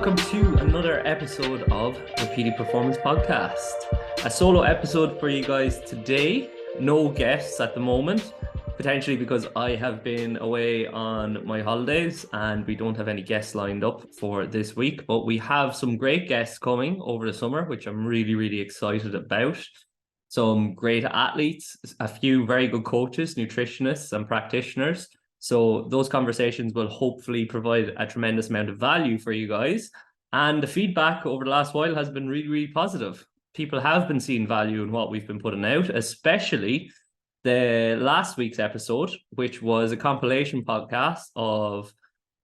welcome to another episode of the Petey Performance Podcast. A solo episode for you guys today. No guests at the moment, potentially because I have been away on my holidays and we don't have any guests lined up for this week. But we have some great guests coming over the summer, which I'm really excited about. Some great athletes, a few very good coaches, nutritionists and practitioners. So those conversations will hopefully provide a tremendous amount of value for you guys. And the feedback over the last while has been really positive. People have been seeing value in what we've been putting out, especially the last week's episode, which was a compilation podcast of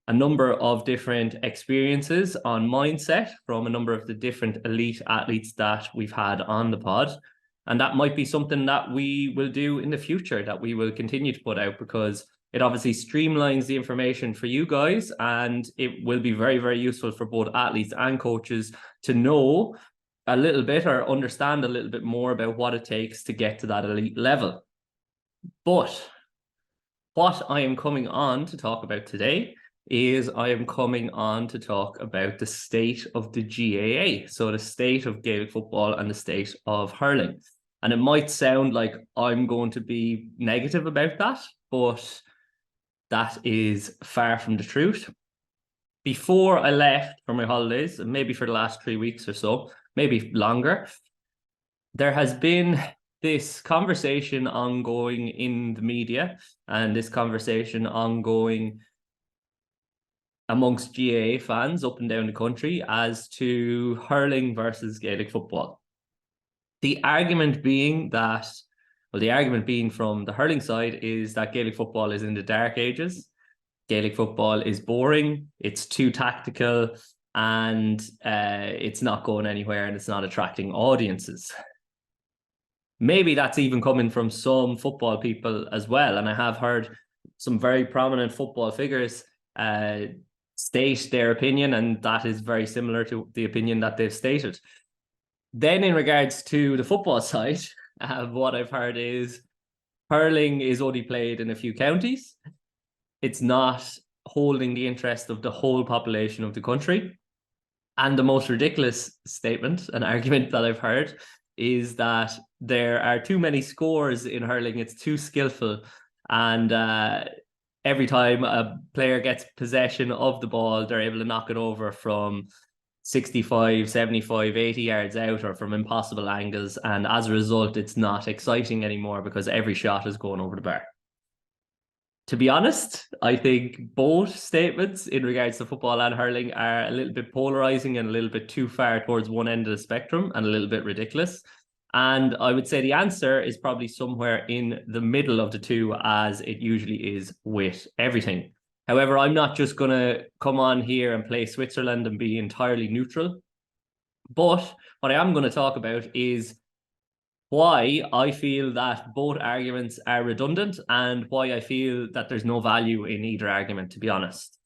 a number of different experiences on mindset from a number of the different elite athletes that we've had on the pod. And that might be something that we will do in the future, that we will continue to put out, because it obviously streamlines the information for you guys, and it will be very useful for both athletes and coaches to know a little bit or understand a little bit more about what it takes to get to that elite level. But what I am coming on to talk about today is I am coming on to talk about the state of the GAA, so the state of Gaelic football and the state of hurling. And it might sound like I'm going to be negative about that, but that is far from the truth. Before I left for my holidays, and maybe for the last 3 weeks or so, maybe longer, there has been this conversation ongoing in the media and this conversation ongoing amongst GAA fans up and down the country as to hurling versus Gaelic football. The argument being from the hurling side is that Gaelic football is in the dark ages. Gaelic football is boring, it's too tactical, and it's not going anywhere and it's not attracting audiences. Maybe that's even coming from some football people as well. And I have heard some very prominent football figures state their opinion, and that is very similar to the opinion that they've stated. Then in regards to the football side, what I've heard is hurling is only played in a few counties. It's not holding the interest of the whole population of the country. And the most ridiculous statement, an argument that I've heard, is that there are too many scores in hurling. It's too skillful. And every time a player gets possession of the ball, they're able to knock it over from 65, 75, 80 yards out or from impossible angles. And as a result, it's not exciting anymore because every shot is going over the bar. To be honest, I think both statements in regards to football and hurling are a little bit polarizing and a little bit too far towards one end of the spectrum and a little bit ridiculous. And I would say the answer is probably somewhere in the middle of the two, as it usually is with everything. However, I'm not just going to come on here and play Switzerland and be entirely neutral. But what I am going to talk about is why I feel that both arguments are redundant and why I feel that there's no value in either argument, to be honest.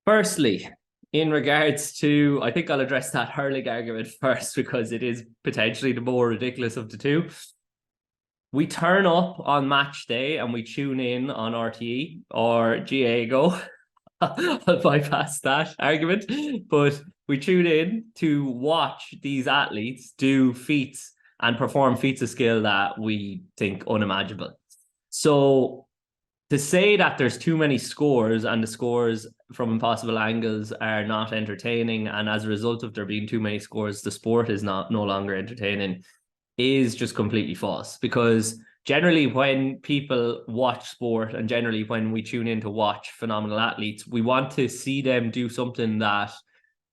Firstly, in regards to, I think I'll address that hurling argument first because it is potentially the more ridiculous of the two. We turn up on match day and we tune in on RTE or GAA Go. I'll bypass that argument, but we tune in to watch these athletes do feats and perform feats of skill that we think unimaginable. So to say that there's too many scores and the scores from impossible angles are not entertaining, and as a result of there being too many scores, the sport is no longer entertaining, is just completely false. Because generally when people watch sport and generally when we tune in to watch phenomenal athletes, we want to see them do something that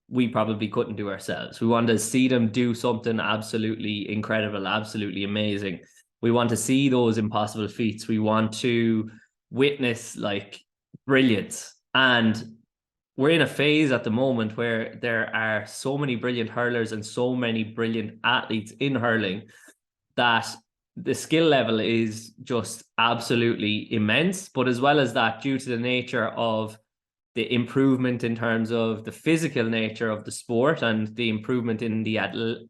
we probably couldn't do ourselves. We want to see them do something absolutely incredible, absolutely amazing. We want to see those impossible feats. We want to witness like brilliance. And we're in a phase at the moment where there are so many brilliant hurlers and so many brilliant athletes in hurling that the skill level is just absolutely immense. But as well as that, due to the nature of the improvement in terms of the physical nature of the sport and the improvement in the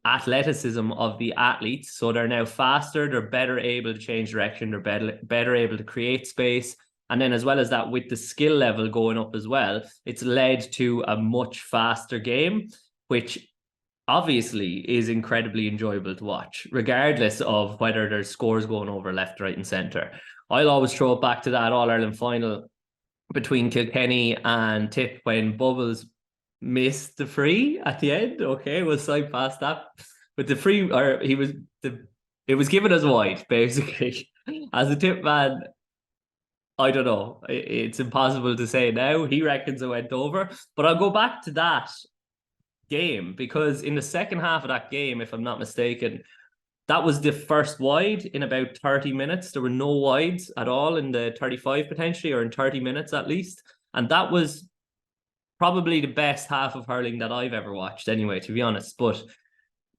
athleticism of the athletes. So they're now faster, they're better able to change direction, they're better able to create space, And then as well as that, with the skill level going up as well, it's led to a much faster game, which obviously is incredibly enjoyable to watch, regardless of whether there's scores going over left, right, and centre. I'll always throw it back to that All-Ireland final between Kilkenny and Tip when Bubbles missed the free at the end. Okay, we'll side past that. But the free, or it was given as wide, basically. As a Tip man, I don't know. It's impossible to say now. He reckons it went over. But I'll go back to that game, because in the second half of that game, if I'm not mistaken, that was the first wide in about 30 minutes. There were no wides at all in the 35 potentially, or in 30 minutes at least. And that was probably the best half of hurling that I've ever watched anyway, to be honest. But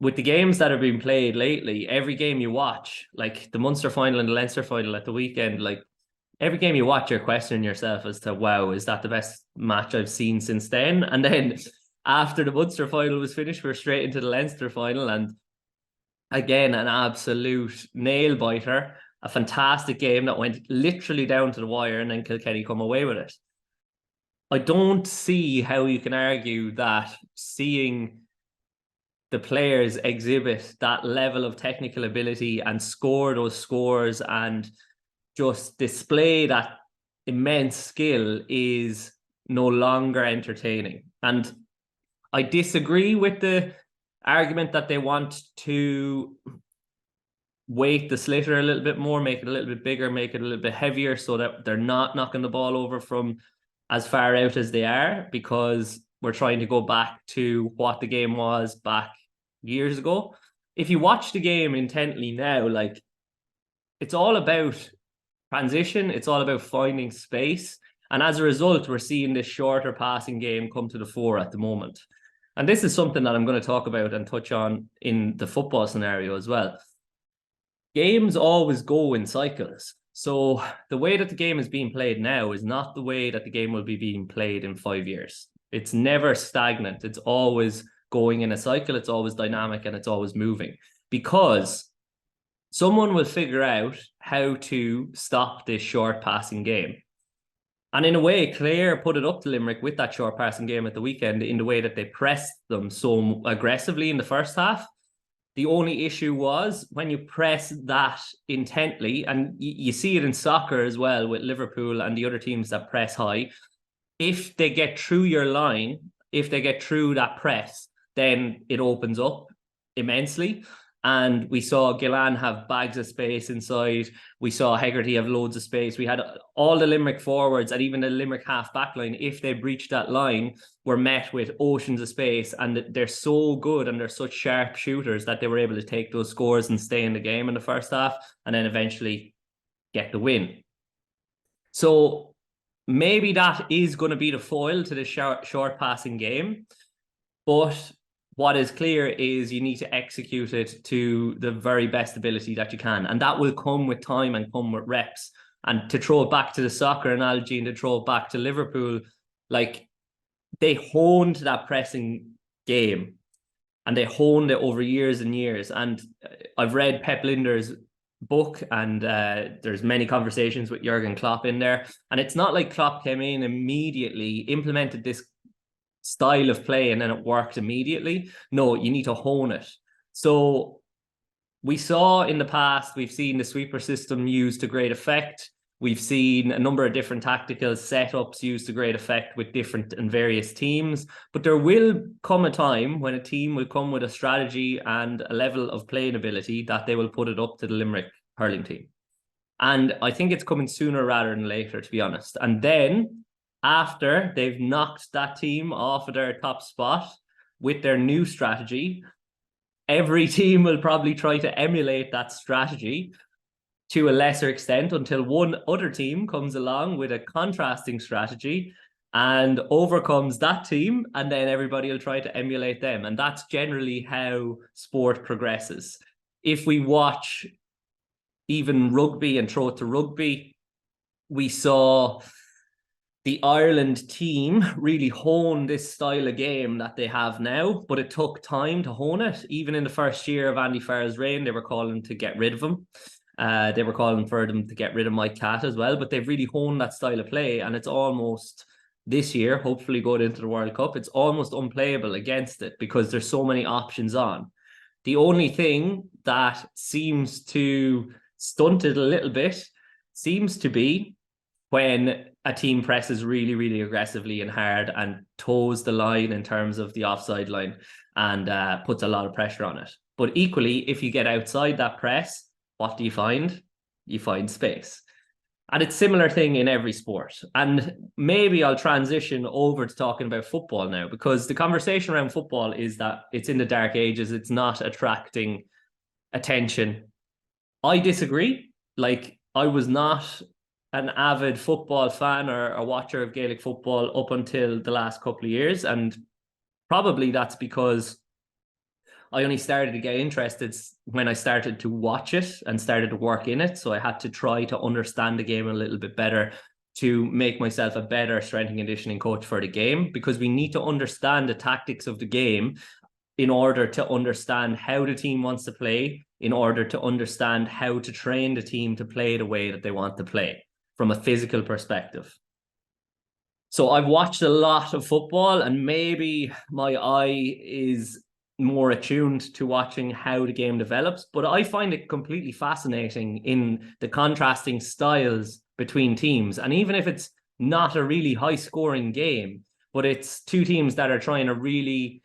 with the games that have been played lately, every game you watch, like the Munster final and the Leinster final at the weekend, like every game you watch, you're questioning yourself as to, wow, is that the best match I've seen since then? And then after the Munster final was finished, we're straight into the Leinster final, and again, an absolute nail biter, a fantastic game that went literally down to the wire, and then Kilkenny come away with it. I don't see how you can argue that seeing the players exhibit that level of technical ability and score those scores and just display that immense skill is no longer entertaining. And I disagree with the argument that they want to weight the slitter a little bit more, make it a little bit bigger, make it a little bit heavier so that they're not knocking the ball over from as far out as they are, because we're trying to go back to what the game was back years ago. If you watch the game intently now, like, it's all about transition, it's all about finding space. And as a result, we're seeing this shorter passing game come to the fore at the moment. And this is something that I'm going to talk about and touch on in the football scenario as well. Games always go in cycles. So the way that the game is being played now is not the way that the game will be being played in 5 years. It's never stagnant. It's always going in a cycle. It's always dynamic, and it's always moving, because someone will figure out how to stop this short passing game. And in a way, Clare put it up to Limerick with that short passing game at the weekend, in the way that they pressed them so aggressively in the first half. The only issue was when you press that intently, and you see it in soccer as well with Liverpool and the other teams that press high, if they get through your line, if they get through that press, then it opens up immensely. And we saw Gillan have bags of space inside. We saw Hegarty have loads of space. We had all the Limerick forwards and even the Limerick half back line, if they breached that line, were met with oceans of space. And they're so good and they're such sharp shooters that they were able to take those scores and stay in the game in the first half, and then eventually get the win. So maybe that is going to be the foil to the short passing game. But what is clear is you need to execute it to the very best ability that you can. And that will come with time and come with reps. And to throw it back to the soccer analogy and to throw it back to Liverpool, like, they honed that pressing game and they honed it over years and years. And I've read Pep Linder's book, and there's many conversations with Jurgen Klopp in there. And it's not like Klopp came in immediately, implemented this style of play, and then it worked immediately. No, you need to hone it. So we saw in the past, we've seen the sweeper system used to great effect. We've seen a number of different tactical setups used to great effect with different and various teams. But there will come a time when a team will come with a strategy and a level of playing ability that they will put it up to the Limerick hurling team. And I think it's coming sooner rather than later, to be honest. And then after they've knocked that team off of their top spot with their new strategy, every team will probably try to emulate that strategy to a lesser extent, until one other team comes along with a contrasting strategy and overcomes that team, and then everybody will try to emulate them. And that's generally how sport progresses. If we watch even rugby and throw it to rugby, we saw the Ireland team really hone this style of game that they have now, but it took time to hone it. Even in the first year of Andy Farrell's reign, they were calling to get rid of him. They were calling for them to get rid of Mike Catt as well, but they've really honed that style of play, and it's almost this year, hopefully going into the World Cup, it's almost unplayable against it because there's so many options on. The only thing that seems to stunt it a little bit seems to be when a team presses really, really aggressively and hard and toes the line in terms of the offside line and puts a lot of pressure on it. But equally, if you get outside that press, what do you find? You find space. And it's a similar thing in every sport. And maybe I'll transition over to talking about football now, because the conversation around football is that it's in the dark ages. It's not attracting attention. I disagree. Like, I was not an avid football fan or a watcher of Gaelic football up until the last couple of years. And probably that's because I only started to get interested when I started to watch it and started to work in it. So I had to try to understand the game a little bit better to make myself a better strength and conditioning coach for the game, because we need to understand the tactics of the game in order to understand how the team wants to play, in order to understand how to train the team to play the way that they want to play from a physical perspective. So I've watched a lot of football, and maybe my eye is more attuned to watching how the game develops, but I find it completely fascinating in the contrasting styles between teams. And even if it's not a really high scoring game, but it's two teams that are trying a really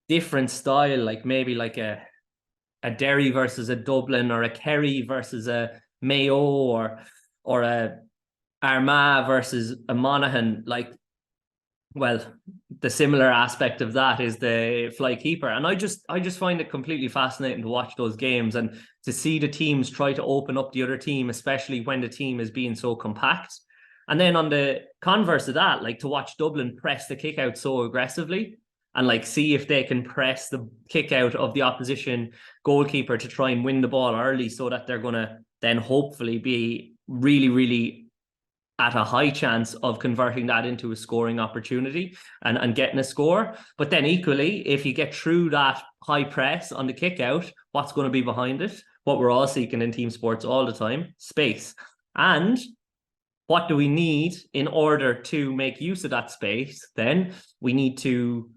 different style, like maybe like a Derry versus a Dublin, or a Kerry versus a Mayo, or a Armagh versus a Monaghan. Like, well, the similar aspect of that is the fly keeper. And I just find it completely fascinating to watch those games and to see the teams try to open up the other team, especially when the team is being so compact. And then on the converse of that, like, to watch Dublin press the kick out so aggressively and like see if they can press the kick out of the opposition goalkeeper to try and win the ball early, so that they're going to then hopefully be really, really at a high chance of converting that into a scoring opportunity and getting a score. But then equally, if you get through that high press on the kick out, what's going to be behind it? What we're all seeking in team sports all the time: space. And what do we need in order to make use of that space? Then we need to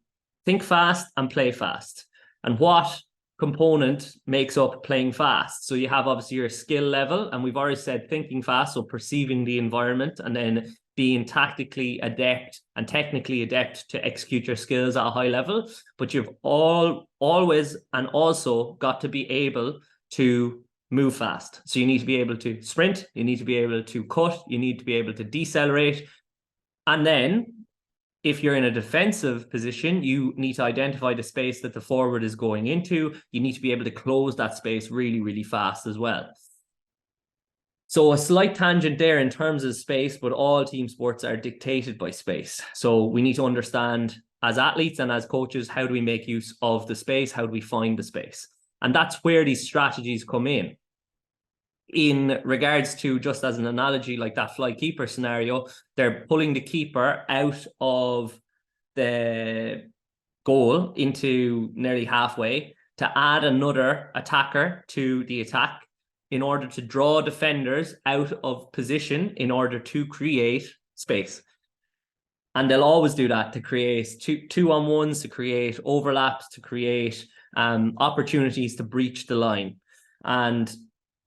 think fast and play fast. And what component makes up playing fast? So you have obviously your skill level, and we've already said thinking fast, so perceiving the environment, and then being tactically adept and technically adept to execute your skills at a high level. But you've always and also got to be able to move fast. So you need to be able to sprint, you need to be able to cut, you need to be able to decelerate. And then if you're in a defensive position, you need to identify the space that the forward is going into. You need to be able to close that space really, really fast as well. So a slight tangent there in terms of space, but all team sports are dictated by space. So we need to understand, as athletes and as coaches, how do we make use of the space? How do we find the space? And that's where these strategies come in regards to, just as an analogy, like that fly keeper scenario, they're pulling the keeper out of the goal into nearly halfway to add another attacker to the attack in order to draw defenders out of position in order to create space. And they'll always do that to create two-on-ones, to create overlaps, to create opportunities to breach the line. And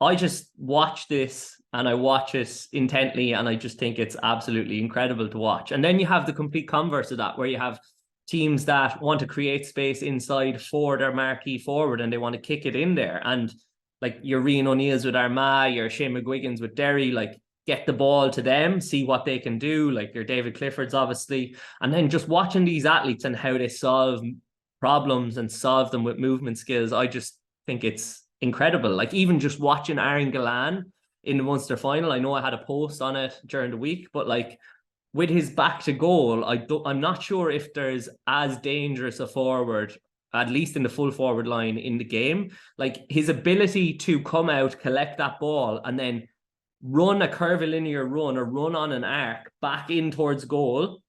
I just watch this, and I watch it intently, and I just think it's absolutely incredible to watch. And then you have the complete converse of that, where you have teams that want to create space inside for their marquee forward, and they want to kick it in there. And like your Rian O'Neill's with Armagh, your Shane McGuigan's with Derry, like, get the ball to them, see what they can do, like your David Clifford's obviously. And then just watching these athletes and how they solve problems and solve them with movement skills, I just think it's incredible. Like, even just watching Aaron Gillan in the Munster final, I know I had a post on it during the week, but like, with his back to goal, I'm not sure if there's as dangerous a forward, at least in the full forward line, in the game. Like, his ability to come out, collect that ball, and then run a curvilinear run or run on an arc back in towards goal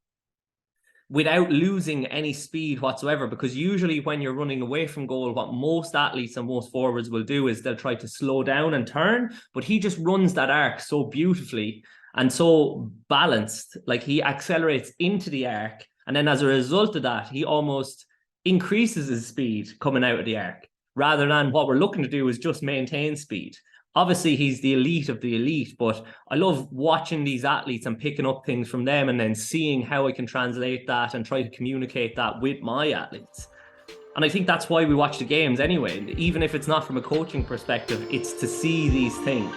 without losing any speed whatsoever. Because usually when you're running away from goal, what most athletes and most forwards will do is they'll try to slow down and turn, but he just runs that arc so beautifully and so balanced. Like, he accelerates into the arc, and then as a result of that, he almost increases his speed coming out of the arc, rather than what we're looking to do is just maintain speed. Obviously, he's the elite of the elite, but I love watching these athletes and picking up things from them and then seeing how I can translate that and try to communicate that with my athletes. And I think that's why we watch the games anyway. Even if it's not from a coaching perspective, it's to see these things.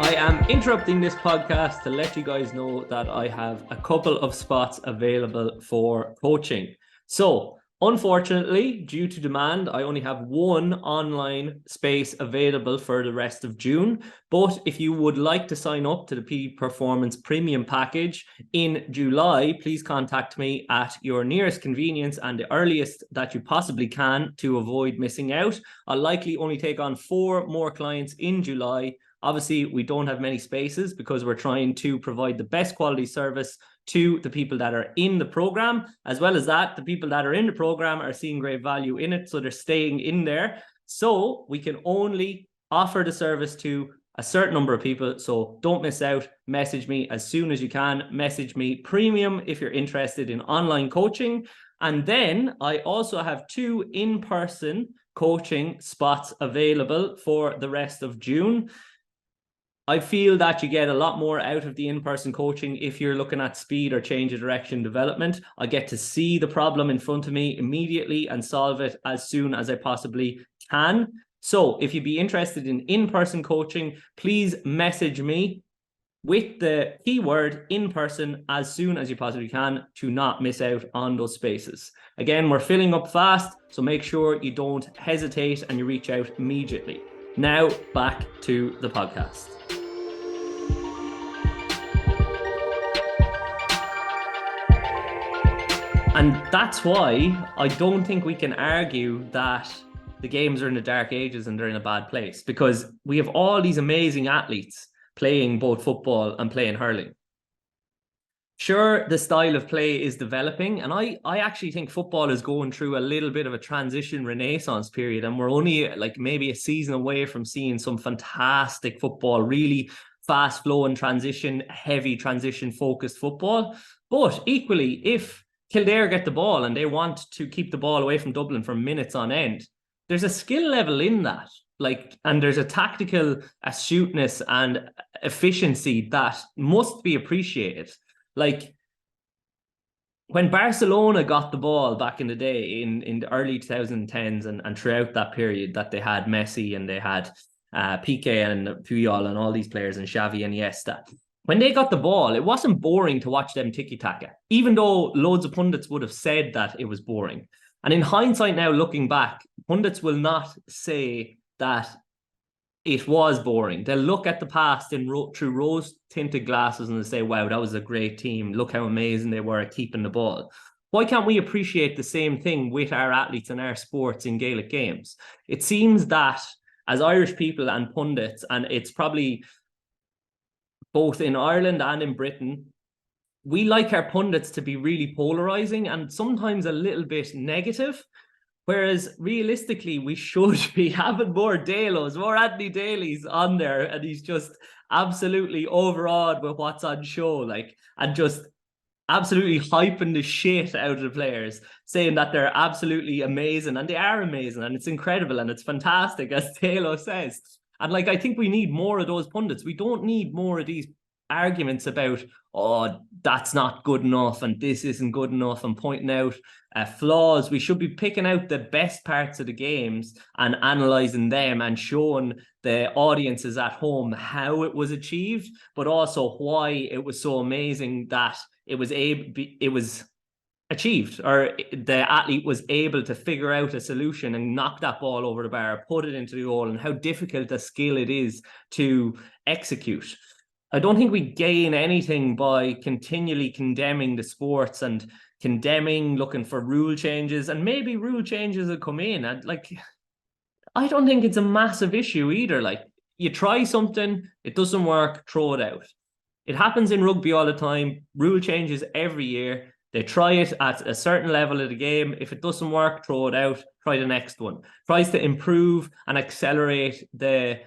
I am interrupting this podcast to let you guys know that I have a couple of spots available for coaching. So, unfortunately, due to demand, I only have one online space available for the rest of June. But if you would like to sign up to the Petey Performance Premium Package in July, please contact me at your nearest convenience and the earliest that you possibly can to avoid missing out. I'll likely only take on 4 more clients in July. Obviously, we don't have many spaces because we're trying to provide the best quality service to the people that are in the program. As well as that, the people that are in the program are seeing great value in it, so they're staying in there. So we can only offer the service to a certain number of people, so don't miss out. Message me as soon as you can. Message me premium if you're interested in online coaching. And then I also have 2 in-person coaching spots available for the rest of June. I feel that you get a lot more out of the in-person coaching if you're looking at speed or change of direction development. I get to see the problem in front of me immediately and solve it as soon as I possibly can. So if you'd be interested in in-person coaching, please message me with the keyword in-person as soon as you possibly can to not miss out on those spaces. Again, we're filling up fast, so make sure you don't hesitate and you reach out immediately. Now back to the podcast. And that's why I don't think we can argue that the games are in the dark ages and they're in a bad place, because we have all these amazing athletes playing both football and playing hurling. Sure, the style of play is developing, and I actually think football is going through a little bit of a transition renaissance period, and we're only like maybe a season away from seeing some fantastic football, really fast flowing transition, heavy transition focused football. But equally, if Kildare get the ball and they want to keep the ball away from Dublin for minutes on end, there's a skill level in that, and there's a tactical astuteness and efficiency that must be appreciated. Like, when Barcelona got the ball back in the day in the early 2010s and throughout that period that they had Messi and they had Piqué and Puyol and all these players and Xavi and Iniesta, when they got the ball, it wasn't boring to watch them tiki-taka, even though loads of pundits would have said that it was boring. And in hindsight now, looking back, pundits will not say that it was boring. They'll look at the past through rose-tinted glasses and they'll say, wow, that was a great team. Look how amazing they were at keeping the ball. Why can't we appreciate the same thing with our athletes and our sports in Gaelic games? It seems that as Irish people and pundits, and it's probably both in Ireland and in Britain, we like our pundits to be really polarizing and sometimes a little bit negative. Whereas realistically, we should be having more Dalos, more Anthony Daly's on there, and he's just absolutely overawed with what's on show, and just absolutely hyping the shit out of the players, saying that they're absolutely amazing, and they are amazing, and it's incredible, and it's fantastic, as Dalo says. And I think we need more of those pundits. We don't need more of these arguments about, oh, that's not good enough and this isn't good enough, and pointing out flaws. We should be picking out the best parts of the games and analysing them and showing the audiences at home how it was achieved, but also why it was so amazing that it was achieved, or the athlete was able to figure out a solution and knock that ball over the bar, put it into the goal, and how difficult a skill it is to execute. I don't think we gain anything by continually condemning the sports and looking for rule changes, and maybe rule changes will come in. And I don't think it's a massive issue either. You try something, it doesn't work, throw it out. It happens in rugby all the time. Rule changes every year. They try it at a certain level of the game. If it doesn't work, throw it out, try the next one. Tries to improve and accelerate the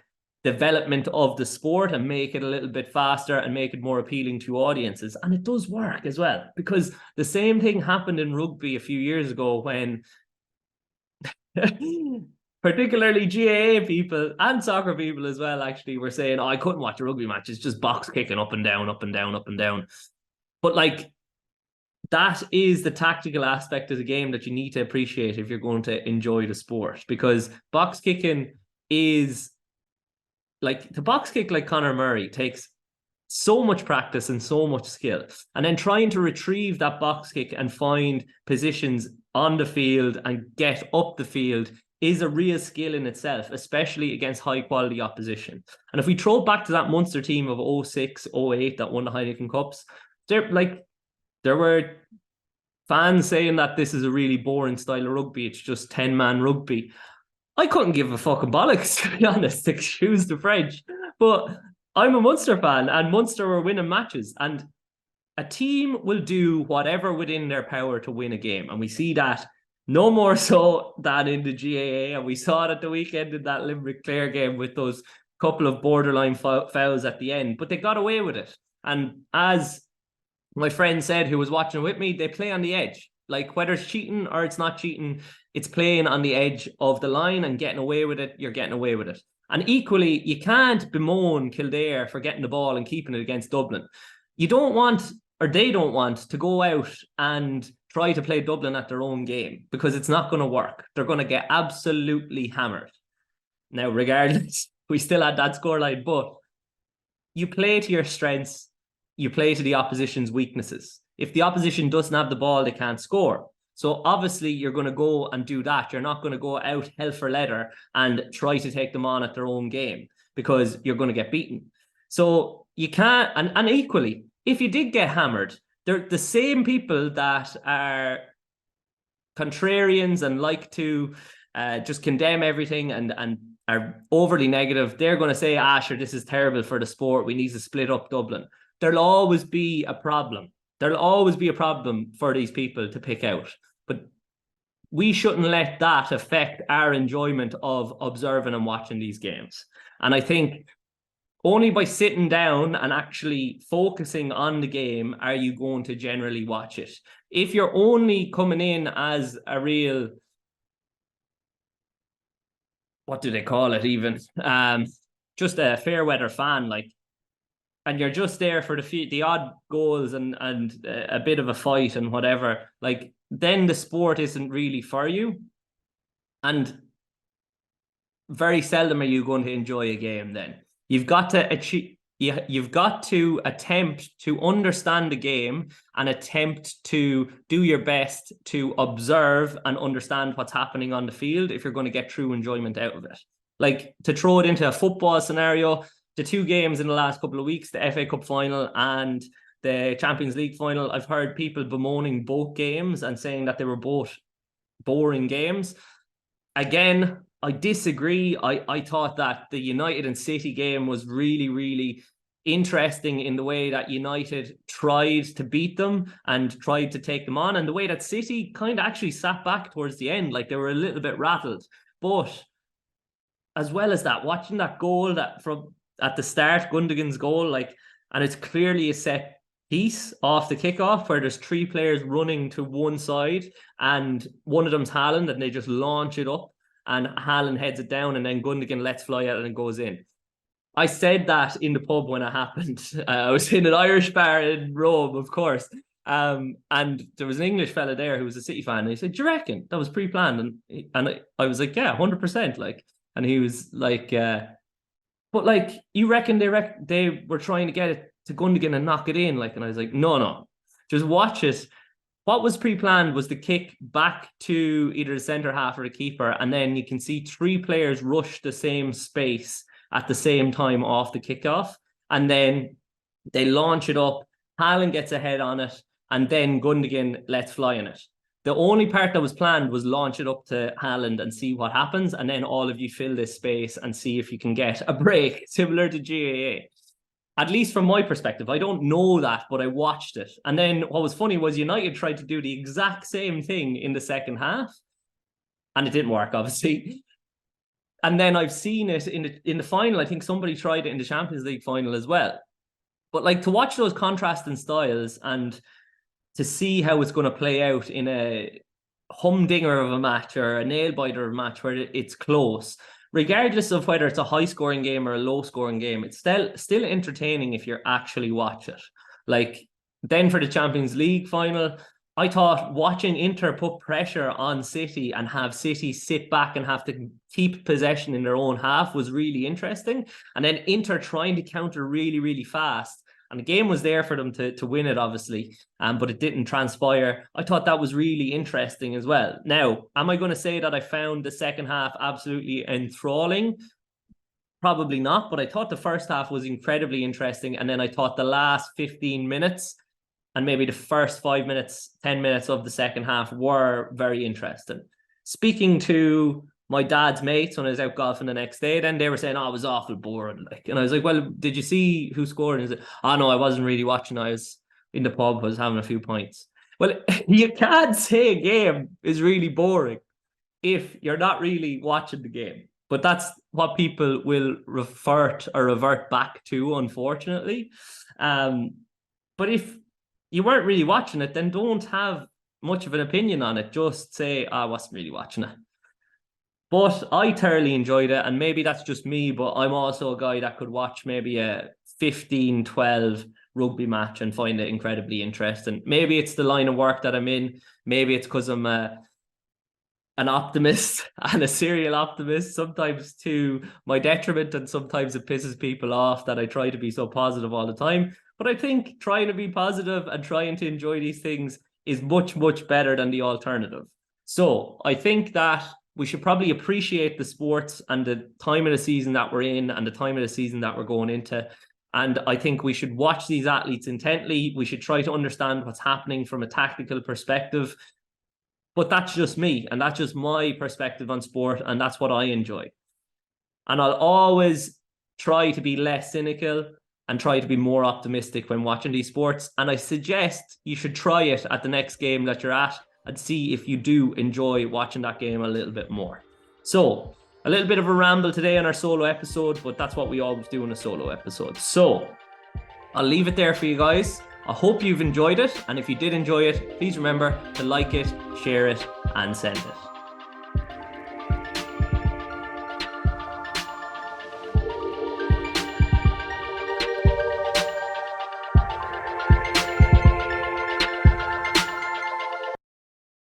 development of the sport and make it a little bit faster and make it more appealing to audiences. And it does work as well, because the same thing happened in rugby a few years ago when particularly GAA people and soccer people as well actually were saying, oh, I couldn't watch a rugby match. It's just box kicking up and down, up and down, up and down. But like, that is the tactical aspect of the game that you need to appreciate if you're going to enjoy the sport, because box kicking is like, the box kick like Conor Murray takes so much practice and so much skill, and then trying to retrieve that box kick and find positions on the field and get up the field is a real skill in itself, especially against high quality opposition. And if we throw back to that Munster team of 06, 08 that won the Heineken Cups, there were fans saying that this is a really boring style of rugby. It's just 10-man rugby. I couldn't give a fucking bollocks, to be honest, excuse the French. But I'm a Munster fan, and Munster were winning matches. And a team will do whatever within their power to win a game. And we see that no more so than in the GAA. And we saw it at the weekend in that Limerick-Clare game with those couple of borderline fouls at the end. But they got away with it. And as my friend said, who was watching with me, they play on the edge. Like, whether it's cheating or it's not cheating, it's playing on the edge of the line and getting away with it. You're getting away with it. And equally, you can't bemoan Kildare for getting the ball and keeping it against Dublin. You don't want, or they don't want, to go out and try to play Dublin at their own game, because it's not going to work. They're going to get absolutely hammered. Now, regardless, we still had that scoreline, but you play to your strengths. You play to the opposition's weaknesses. If the opposition doesn't have the ball, they can't score. So obviously you're going to go and do that. You're not going to go out hell for leather and try to take them on at their own game, because you're going to get beaten. So you can't, and equally, if you did get hammered, they're the same people that are contrarians and like to just condemn everything and are overly negative. They're going to say, sure, this is terrible for the sport. We need to split up Dublin. There'll always be a problem. There'll always be a problem for these people to pick out. But we shouldn't let that affect our enjoyment of observing and watching these games. And I think only by sitting down and actually focusing on the game are you going to generally watch it. If you're only coming in as a real, what do they call it even? Just a fair weather fan, like, and you're just there for the odd goals and a bit of a fight and whatever, like, then the sport isn't really for you. And very seldom are you going to enjoy a game then. You've got to achieve, you've got to attempt to understand the game and attempt to do your best to observe and understand what's happening on the field if you're going to get true enjoyment out of it. Like, to throw it into a football scenario, the two games in the last couple of weeks, the FA Cup final and the Champions League final, I've heard people bemoaning both games and saying that they were both boring games. Again, I disagree. I thought that the United and City game was really, really interesting in the way that United tried to beat them and tried to take them on, and the way that City kind of actually sat back towards the end, like they were a little bit rattled. But as well as that, watching that goal that from at the start, Gundogan's goal, like, and it's clearly a set piece off the kickoff where there's three players running to one side and one of them's Haaland, and they just launch it up and Haaland heads it down and then Gundogan lets fly out and it goes in. I said that in the pub when it happened. I was in an Irish bar in Rome, of course. And there was an English fella there who was a City fan, and he said, "Do you reckon that was pre-planned?" And I was like, "Yeah, 100%." Like, and he was like, "But like, you reckon they were trying to get it to Gundogan and knock it in?" Like, and I was like, "No, just watch it." What was pre-planned was the kick back to either the centre half or the keeper, and then you can see three players rush the same space at the same time off the kickoff, and then they launch it up. Haaland gets a head on it, and then Gundogan lets fly in it. The only part that was planned was launch it up to Haaland and see what happens, and then all of you fill this space and see if you can get a break, similar to GAA. At least from my perspective, I don't know that, but I watched it. And then what was funny was United tried to do the exact same thing in the second half, and it didn't work, obviously. And then I've seen it in the final. I think somebody tried it in the Champions League final as well. But like, to watch those contrasting styles and to see how it's going to play out in a humdinger of a match or a nail biter of a match where it's close, regardless of whether it's a high scoring game or a low scoring game, it's still entertaining if you're actually watch it. Like, then for the Champions League final, I thought watching Inter put pressure on City and have City sit back and have to keep possession in their own half was really interesting. And then Inter trying to counter really, really fast. And the game was there for them to win it, obviously, but it didn't transpire. I thought that was really interesting as well. Now, am I going to say that I found the second half absolutely enthralling? Probably not, but I thought the first half was incredibly interesting. And then I thought the last 15 minutes and maybe the first 5 minutes, 10 minutes of the second half were very interesting. Speaking to my dad's mates when I was out golfing the next day, then they were saying, oh, it was awful boring. Like, and I was like, well, did you see who scored? And he said, oh, no, I wasn't really watching. I was in the pub, I was having a few pints. Well, you can't say a game is really boring if you're not really watching the game. But that's what people will revert back to, unfortunately. But if you weren't really watching it, then don't have much of an opinion on it. Just say, I wasn't really watching it. But I thoroughly enjoyed it, and maybe that's just me, but I'm also a guy that could watch maybe a 15-12 rugby match and find it incredibly interesting. Maybe it's the line of work that I'm in. Maybe it's because I'm an optimist and a serial optimist, sometimes to my detriment, and sometimes it pisses people off that I try to be so positive all the time. But I think trying to be positive and trying to enjoy these things is much, much better than the alternative. So I think that we should probably appreciate the sports and the time of the season that we're in and the time of the season that we're going into. And I think we should watch these athletes intently. We should try to understand what's happening from a tactical perspective. But that's just me, and that's just my perspective on sport, and that's what I enjoy. And I'll always try to be less cynical and try to be more optimistic when watching these sports. And I suggest you should try it at the next game that you're at and see if you do enjoy watching that game a little bit more. So, a little bit of a ramble today on our solo episode, but that's what we always do in a solo episode. So, I'll leave it there for you guys. I hope you've enjoyed it. And if you did enjoy it, please remember to like it, share it, and send it.